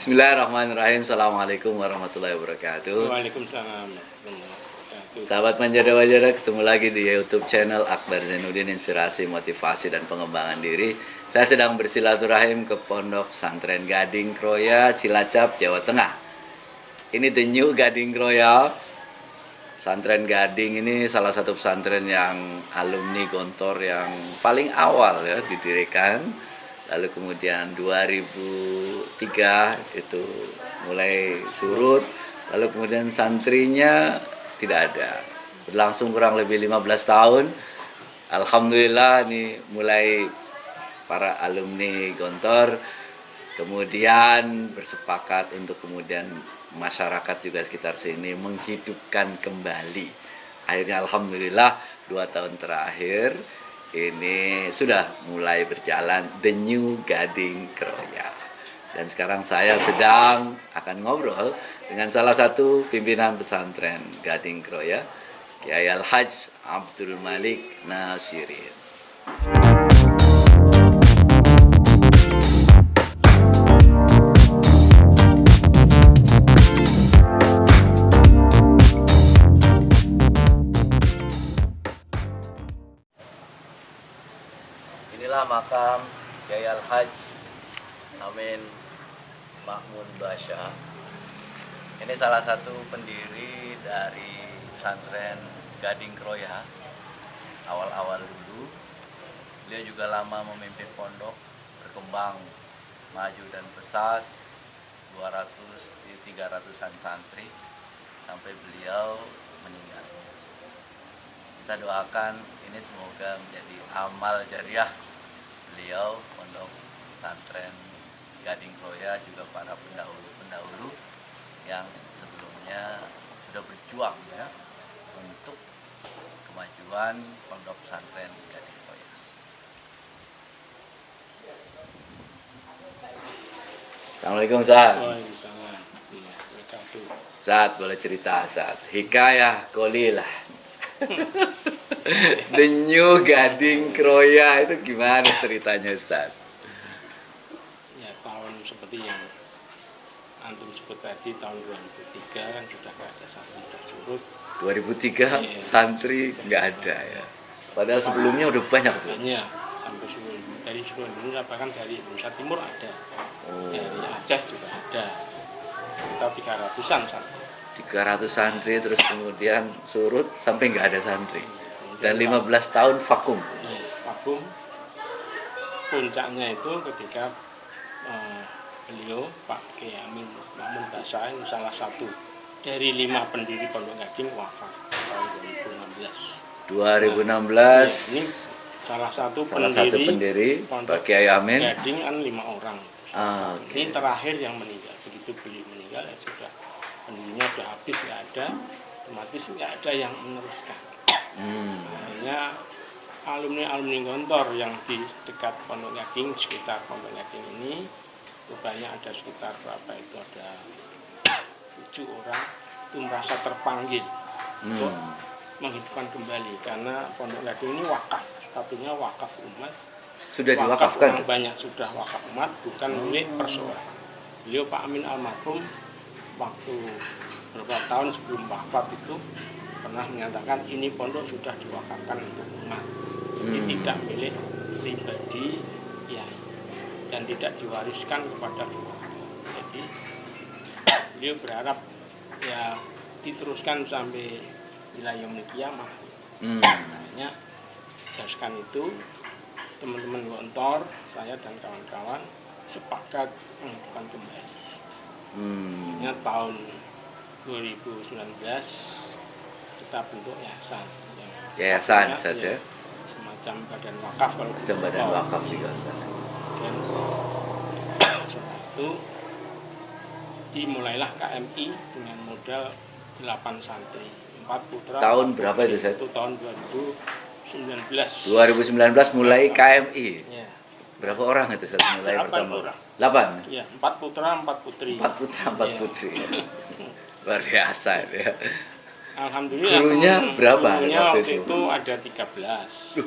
Bismillahirrahmanirrahim. Assalamualaikum warahmatullahi wabarakatuh. Waalaikumsalam. Sahabat Manjada-Manjada, ketemu lagi di YouTube channel Akbar Zainuddin, Inspirasi, Motivasi, dan Pengembangan Diri. Saya sedang bersilaturahim ke Pondok Pesantren Gading Kroya, Cilacap, Jawa Tengah. Ini The New Gading Kroya. Pesantren Gading ini salah satu pesantren yang alumni Gontor yang paling awal ya didirikan. Lalu kemudian 2003 itu mulai surut, lalu kemudian santrinya tidak ada. Berlangsung kurang lebih 15 tahun. Alhamdulillah ini mulai para alumni Gontor kemudian bersepakat untuk kemudian masyarakat juga sekitar sini menghidupkan kembali. Akhirnya alhamdulillah 2 tahun terakhir ini sudah mulai berjalan The New Gading Kroya. Dan sekarang saya sedang akan ngobrol dengan salah satu pimpinan pesantren Gading Kroya, Kiai Al-Hajj Abdul Malik Nasirin. Inilah makam Kiai Al-Hajj Amin Mahmud Basya. Ini salah satu pendiri dari pesantren Gading Kroya awal-awal dulu. Beliau juga lama memimpin pondok, berkembang, maju dan pesat, 300-an santri sampai beliau meninggal. Kita doakan ini semoga menjadi amal jariah beliau, pondok pesantren Gading Kroya, juga para pendahulu-pendahulu yang sebelumnya sudah berjuang ya untuk kemajuan pondok pesantren Gading Kroya. Assalamualaikum Ustaz. Waalaikumsalam. Ustaz, boleh cerita Ustaz? Hikayah Qolilah. The New Gading Kroya itu gimana ceritanya Ustaz? Ya, tahun seperti yang antum sebut tadi, tahun 2003 kan sudah nggak ada santri, sudah surut. 2003 Iya. Santri nggak ada ya. Padahal sebelumnya udah banyak tuh. Banyak, sampai dari seluruh Indonesia, bahkan dari Indonesia Timur ada, dari Aceh juga ada. Kita 300-an santri. 300 santri terus kemudian surut sampai nggak ada santri. Dan 15 tahun vakum. Ya, vakum. Puncaknya itu ketika beliau Pak Kiai Amin Mahmud Basya itu salah satu dari 5 pendiri Pondok Gading wafat tahun 2016. 2016 Ya, ini salah satu pendiri Pak Kiai Amin Gading kan 5 orang. Okay. Ini terakhir yang meninggal. Begitu beliau meninggal ya sudah, pendirinya sudah habis, nggak ada, otomatis nggak ada yang meneruskan. Akhirnya alumni Gontor yang di dekat Pondok Gading, sekitar Pondok Gading ini itu banyak, ada sekitar berapa itu, ada 7 orang itu merasa terpanggil untuk menghidupkan kembali, karena Pondok Gading ini wakaf, statusnya wakaf umat. Sudah diwakafkan? Banyak sudah wakaf umat, bukan milik perseorangan. Beliau Pak Amin almarhum waktu beberapa tahun sebelum wafat itu pernah menyatakan ini pondok sudah diwakafkan untuk umat. Ini tidak milik pribadi ya, dan tidak diwariskan kepada keluarga. Jadi beliau berharap ya diteruskan sampai wilayah kiamat. Makanya berdasarkan itu teman-teman Gontor, saya dan kawan-kawan sepakat menghidupkan kembali. Tahun 2019 kita bentuk yayasan. Yayasan saja. Semacam badan wakaf kalau Macam badan wakaf juga. Dan setelah itu dimulailah KMI dengan modal 8 santri, 4 putra. Tahun 4 berapa putri. itu Ustaz? Itu tahun 2019. 2019 mulai KMI. Ya. Berapa orang itu Ustaz mulai 8 pertama? orang. 8. Ya, 4 putra, 4 putri. 4 putra, 4 Ya. putri. Luar biasa ya. Alhamdulillah. Gurunya berapa Gurunya waktu waktu itu? itu ada 13.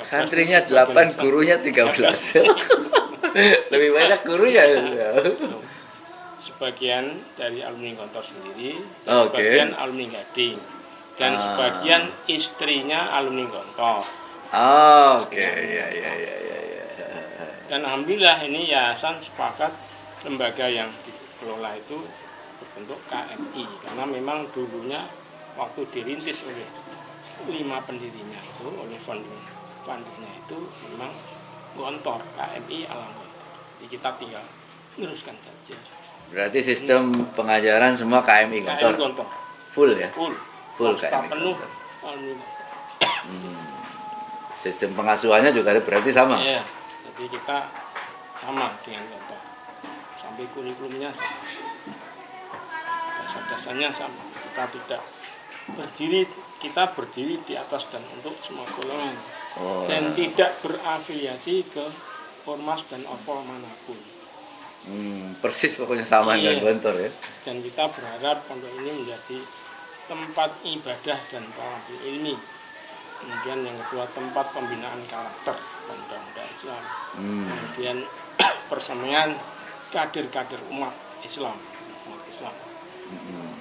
Santrinya 8, gurunya 13. Lebih banyak gurunya. sebagian dari alumni Gontor sendiri, dan Oke. sebagian alumni Gading, dan sebagian istrinya alumni Gontor. Oh, oke, ya, ya, ya, ya, ya. Dan alhamdulillah ini yayasan sepakat lembaga yang dikelola itu berbentuk KMI, karena memang dulunya waktu dirintis oleh 5 pendirinya itu, oleh foundernya itu memang Gontor, KMI Alam Gontor. Jadi kita tinggal meneruskan saja. Berarti sistem pengajaran semua KMI KMI Gontor. Gontor Full ya? full KMI penuh Gontor. alumni Gontor. Sistem pengasuhannya juga berarti sama. Iya, jadi kita sama dengan Gontor, sampai kurikulumnya sama, dasar-dasarnya sama. Kita tidak kita berdiri di atas dan untuk semua golongan, Oh, dan tidak berafiliasi ke ormas dan orpol manapun. persis pokoknya sama Iya. dengan Gontor ya. Dan kita berharap pondok ini menjadi tempat ibadah dan talabul ilmi. Kemudian yang kedua, tempat pembinaan karakter pemuda-pemuda Islam. Kemudian persamaan kader-kader umat Islam.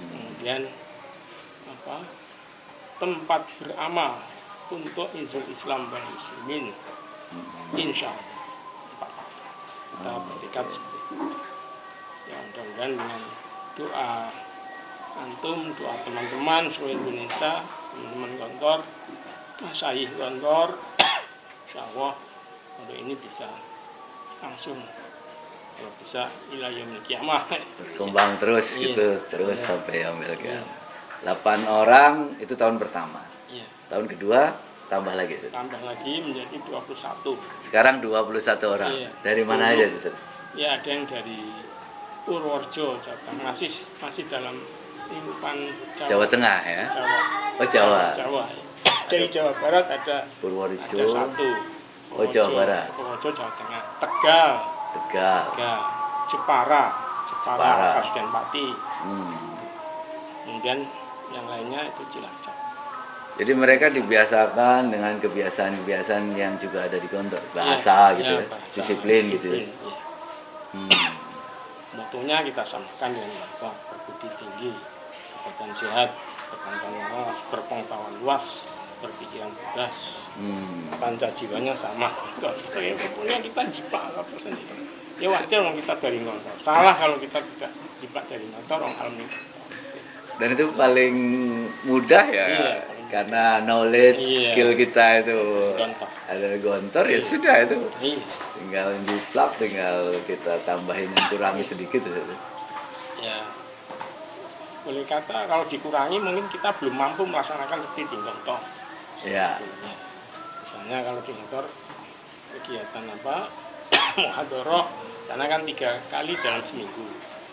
Kemudian tempat beramal untuk izul Islam dan muslimin. Insya Allah. Kita bertekad seperti itu. Ya, mudah-mudahan dengan doa antum, doa teman-teman seluruh Indonesia, teman-teman Gontor, masyayikh Gontor, insya Allah pondok ini bisa langsung, kalau bisa ila yaumil qiyamah. Berkembang terus Iya. gitu, terus Iya. sampai yaumil Iya. qiyamah. 8 orang itu tahun pertama. Iya. Tahun kedua tambah lagi Ustaz. Tambah lagi menjadi 21. Sekarang 21 orang. Iya. Dari mana aja Ustaz? Ya, ada yang dari Purworejo, Jawa Tengah, masih dalam lingkupan Jawa Tengah ya. Jawa. Oh, Jawa. Jawa. Dari Jawa Barat ada Purworejo, satu. Oh, Jawa Barat. Purworejo, Jawa Tengah. Tegal, Tegal. Jepara, Jepara. Kabupaten Pati. Kemudian yang lainnya itu Cilacap. Jadi mereka dibiasakan dengan kebiasaan-kebiasaan yang juga ada di Gontor, bahasa gitu ya, bahasa, disiplin gitu ya. Iya. Motonya kita samakan dengan apa? Berbudi tinggi, badan sehat, berpengetahuan luas, berpikiran bebas, panca jiwanya sama. Pokoknya kita jiplak apa sendiri. Ya wajar kalau kita dari Gontor. Salah kalau kita tidak jiplak dari Gontor, orang alumni Gontor. Dan itu paling mudah ya, Iya. karena knowledge, Iya. skill kita itu Gontor. ada Gontor ya sudah itu. Iya. Tinggal jiplak, tinggal kita tambahin dan kurangi sedikit itu. Ya, boleh kata kalau dikurangi mungkin kita belum mampu melaksanakan seperti di Gontor. Ya. Misalnya kalau di Gontor kegiatan apa muhadharah, karena kan 3 kali dalam seminggu,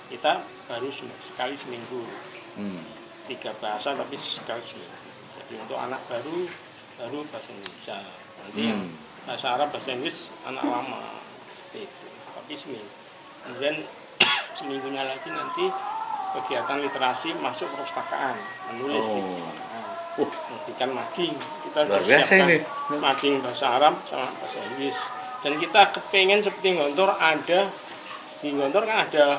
kita baru sekali seminggu, 3 bahasa tapi sekali seminggu. Jadi untuk anak baru bahasa Indonesia, nanti yang bahasa Arab, bahasa Inggris anak lama, seperti itu, tapi seminggu. Kemudian seminggunya lagi nanti kegiatan literasi masuk perpustakaan, menulis di perpustakaan, memberikan mading. Kita Luar biasa siapkan ini. mading bahasa Arab sama bahasa Inggris. Dan kita kepengen seperti Gontor, ada di Gontor kan ada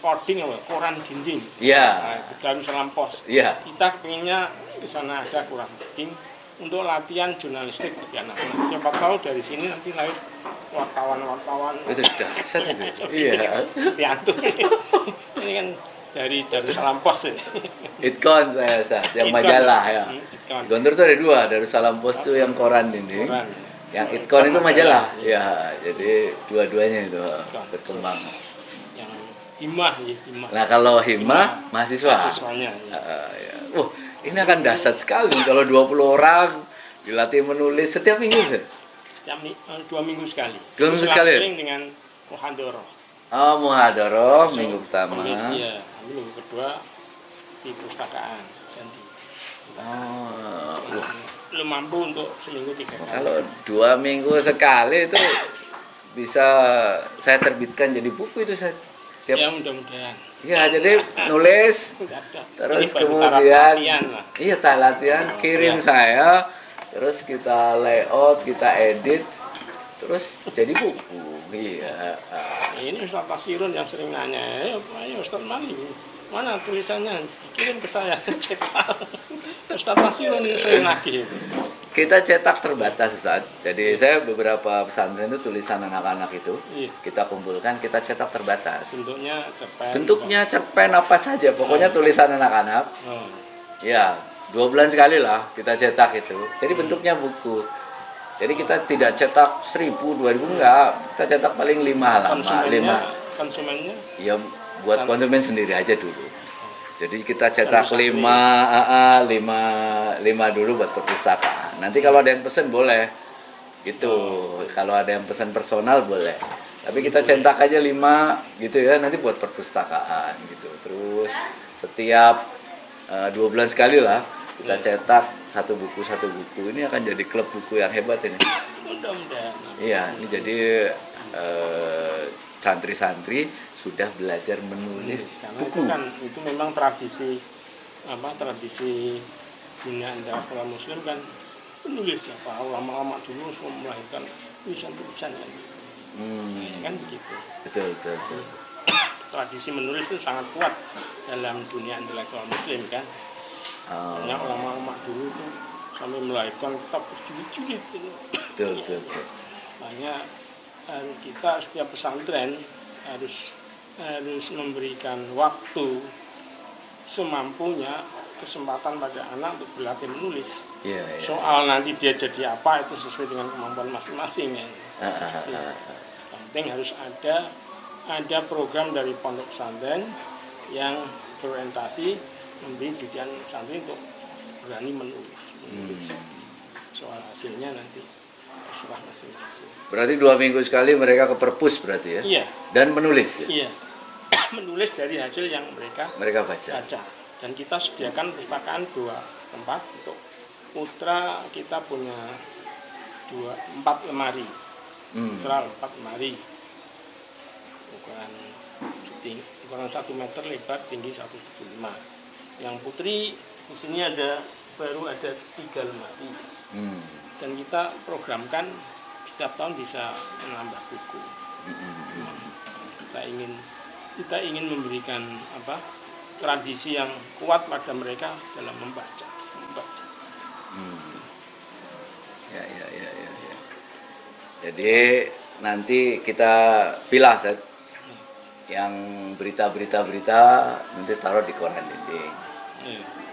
coding apa, koran dinding. Iya. Nah, itu Darussalam Pos. Iya. Kita pengennya di sana ada koran dinding untuk latihan jurnalistik bagi anak-anak. Siapa tahu dari sini nanti lahir wartawan-wartawan. Itu dahsyat itu. Seperti Iya. seperti antum. Ini kan dari Darussalam Pos ini. Itkon saya saat yang Itkon. majalah ya. Itkon. Gontor tuh ada 2, Darussalam Pos tuh yang koran ini. Koran. Yang Itkon itu majalah. Iya. Ya, jadi dua-duanya itu berkembang. Yang himah ya, himah. Nah, kalau hima mahasiswa. Mahasiswanya ya. Ya. Ini akan dahsyat sekali kalau 20 orang dilatih menulis setiap minggu, Sir. Setiap 2 minggu sekali. 2 minggu sekali? Selang-seling dengan muhadharah. Oh, muhadharah minggu pertama. Iya, minggu kedua di perpustakaan ganti. Belum mampu untuk seminggu 3 kali. Kalau 2 minggu sekali itu bisa saya terbitkan jadi buku itu saya. Ya mudah-mudahan. Ya, jadi nulis terus kemudian iya latihan kirim saya, terus kita layout, kita edit, terus jadi buku Iya. Ini Ustaz Tasirun yang sering nanya, ayo Ustaz Mali, mana tulisannya, dikirim ke saya, cetak. Ustaz Tasirun ini sering nagih. Kita cetak terbatas, Ustaz. Jadi saya beberapa pesantren itu tulisan anak-anak itu Iya. kita kumpulkan, kita cetak terbatas. Bentuknya cerpen. Bentuknya cerpen apa saja, pokoknya tulisan anak-anak. Oh. Ya, 2 bulan sekali lah kita cetak itu. Jadi bentuknya buku. Jadi kita tidak cetak 1000, 2000 enggak. Kita cetak paling 5 halaman, 5. Konsumennya Ya buat konsumen sendiri aja dulu. Jadi kita cetak 5 dulu buat perpustakaan. Nanti kalau ada yang pesen boleh. Gitu. Kalau ada yang pesan personal boleh. Tapi kita cetak aja 5 gitu ya, nanti buat perpustakaan gitu. Terus setiap 2 bulan sekali lah kita cetak satu buku. Ini akan jadi klub buku yang hebat ini. mudah-mudahan. Iya, ini jadi santri-santri sudah belajar menulis Karena buku. itu memang tradisi dunia intelektual Muslim kan, penulis apa ulama-ulama dulu semua melahirkan tulisan-tulisan kan begitu. Betul. Tradisi menulis itu sangat kuat dalam dunia intelektual Muslim kan. Banyak ulama-ulama dulu itu sampai melahirkan kitab berjilid-jilid itu. Betul. Makanya kita setiap pesantren harus memberikan waktu semampunya, kesempatan pada anak untuk berlatih menulis. Iya. Soal nanti dia jadi apa itu sesuai dengan kemampuan masing-masing ya. Yang penting harus ada program dari pondok pesantren yang berorientasi memberi didikan santri untuk berani menulis. Soal hasilnya nanti terserah masing-masing. Berarti 2 minggu sekali mereka ke perpus berarti ya? Iya. Dan menulis ya? Iya. Menulis dari hasil yang mereka baca. Dan kita sediakan perpustakaan 2 tempat untuk putra. Kita punya 4 lemari. Putra 4 lemari. Ukuran 1 meter lebar, tinggi 175. Yang putri di sini baru ada 3 lemari. Dan kita programkan setiap tahun bisa menambah buku. Kita ingin memberikan tradisi yang kuat pada mereka dalam membaca. Ya. Jadi nanti kita pilah Zat, yang berita nanti taruh di koran dinding.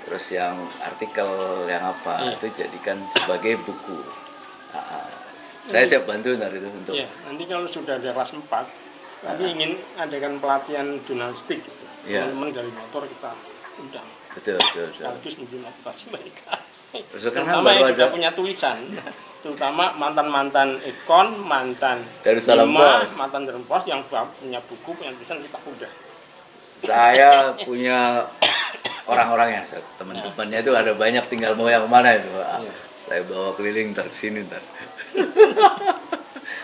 Terus yang artikel yang itu jadikan sebagai buku. Saya siap bantu dari itu untuk. Ya, nanti kalau sudah ada kelas 4, kami ingin adakan pelatihan jurnalistik gitu. Teman-teman dari motor kita undang. Betul. Sekaligus memberi motivasi mereka. Terutama yang juga punya tulisan, terutama mantan Edcon, mantan Darussalam Pos, mantan Darussalam Pos yang punya buku, punya tulisan kita udah. Saya punya orang-orangnya, teman-temannya itu ada banyak, tinggal mau yang mana itu. Saya bawa keliling ntar sini ntar.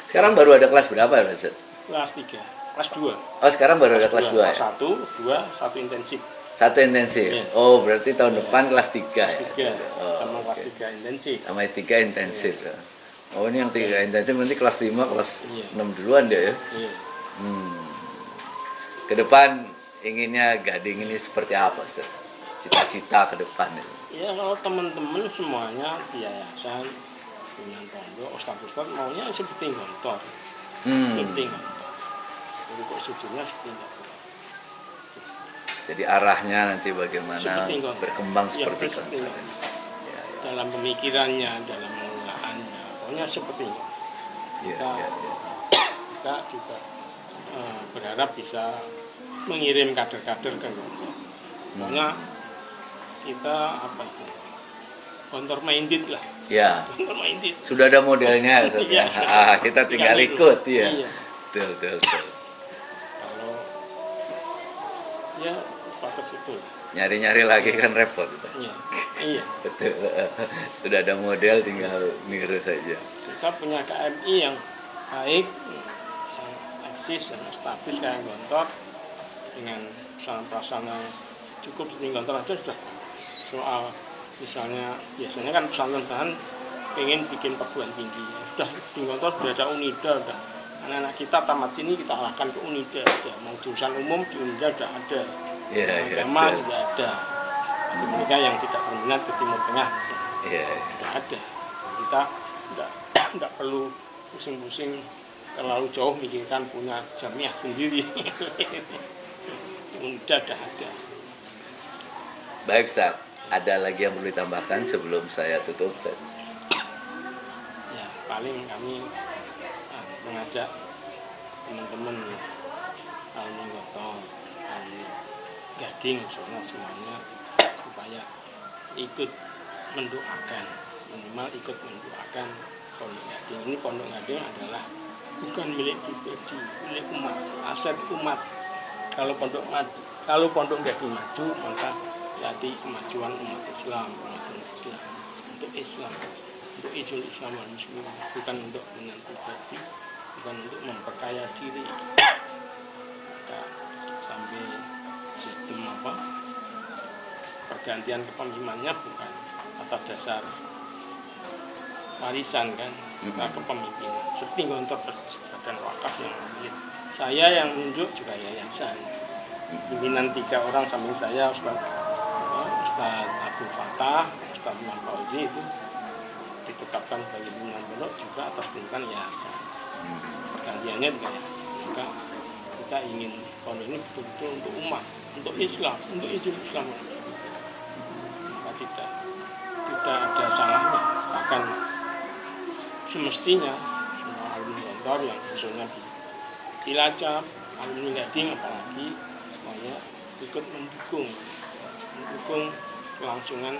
Sekarang baru ada kelas berapa ya, Mas? Kelas 3, kelas 2. Oh, sekarang baru ada kelas 2 ya? Kelas 1, 2, 1 intensif. 1 intensif. Ya. Oh, berarti tahun depan kelas 3 kelas 3, ya? sama kelas 3 intensif. Sama 3 intensif ya. Oh, ini yang 3 intensif, nanti kelas 5, kelas 6 duluan dia ya? Iya. Ke depan inginnya Gading ini seperti apa, Sir? Cita-cita ke depan itu? Ya, kalau teman-teman semuanya di yayasan, dengan pondok, ustaz-ustaz maunya seperti Gontor. Seperti Gontor. Jadi kok sujudnya seperti Gontor. Jadi arahnya nanti bagaimana berkembang seperti Gontor. Ya. Dalam pemikirannya, dalam penggunaannya, pokoknya seperti itu. Kita juga berharap bisa mengirim kader-kader ke Gontor. Pokoknya kita Gontor minded lah. Ya. Gontor minded. Sudah ada modelnya, ya. Kita tinggal ikut ya. Iya. Betul. Kalau ya batas itu. Nyari-nyari lagi kan repot. Iya. Betul. Sudah ada model, tinggal niru saja. Kita punya KMI yang baik, yang eksis, yang stabil kayak Gontor, dengan prasarana cukup di Gontor aja sudah. Soal misalnya biasanya kan pesantren pengen bikin perguruan tinggi, sudah di Gontor sudah ada Unida, sudah anak-anak kita tamat sini kita arahkan ke Unida aja. Mau jurusan umum di Unida sudah ada, Iya, agama betul. juga ada. Bagi mereka yang tidak berminat ke Timur Tengah misalnya, Iya. tidak ada. Kita tidak perlu pusing-pusing terlalu jauh mikirkan punya jamiah sendiri. Unida sudah ada. Baik, Ustaz. Ada lagi yang perlu ditambahkan sebelum saya tutup, Ustaz? Ya, paling kami mengajak teman-teman alumni Gotong, alumni Gading, semuanya supaya ikut mendoakan, minimal ikut mendoakan Pondok Gading. Ini Pondok Gading adalah bukan milik pribadi, milik umat, aset umat. Kalau Pondok Gading maju, maka berarti kemajuan umat Islam, untuk Islam, untuk izul Islam wal Muslim, bukan untuk kepentingan pribadi, bukan untuk memperkaya diri. Maka sampai sistem pergantian kepemimpinan bukan atas dasar warisan kan, kepemimpinan. Seperti Gontor Badan Wakaf yang memilih. Saya yang menunjuk juga yayasan. Pimpinan 3 orang samping saya, Ustaz Abdul Fattah, Ustaz Imam Fauzi itu ditetapkan sebagai pimpinan pondok juga atas tuntutan yayasan. Pergantiannya juga yayasan. Maka kita ingin pondok ini betul-betul untuk umat, untuk Islam, untuk izin Islam. Maka tidak ada salahnya. Bahkan semestinya semua alumni Gontor yang khususnya di Cilacap, alumni Gading apalagi semuanya ikut mendukung kelangsungan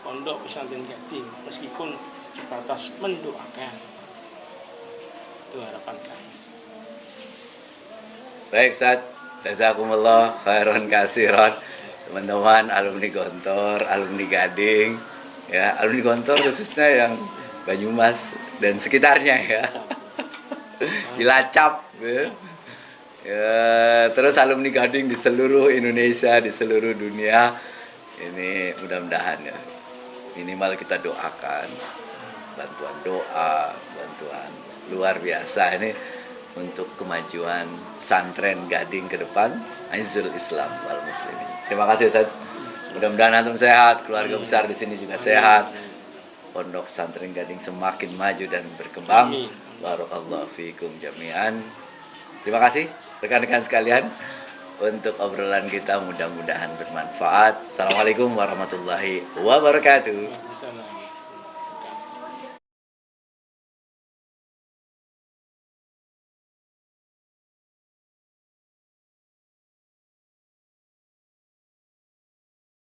pondok pesantren Gading meskipun sebatas mendoakan. Itu harapan kami. Baik, Ustaz. Jazakumullah khairan kasiran. Teman-teman alumni Gontor, alumni Gading, ya, alumni Gontor khususnya yang Banyumas dan sekitarnya ya. Cilacap ya. Ya, terus alumni Gading di seluruh Indonesia, di seluruh dunia. Ini mudah-mudahan ya. Minimal kita doakan, bantuan doa, bantuan luar biasa ini untuk kemajuan pesantren Gading ke depan, Aizul Islam wal Muslimin. Terima kasih, Ustaz. Mudah-mudahan antum sehat, keluarga besar di sini juga sehat. Pondok pesantren Gading semakin maju dan berkembang. Barakallahu fiikum jami'an. Terima kasih rekan-rekan sekalian untuk obrolan kita, mudah-mudahan bermanfaat. Assalamualaikum warahmatullahi wabarakatuh. Waalaikumsalam.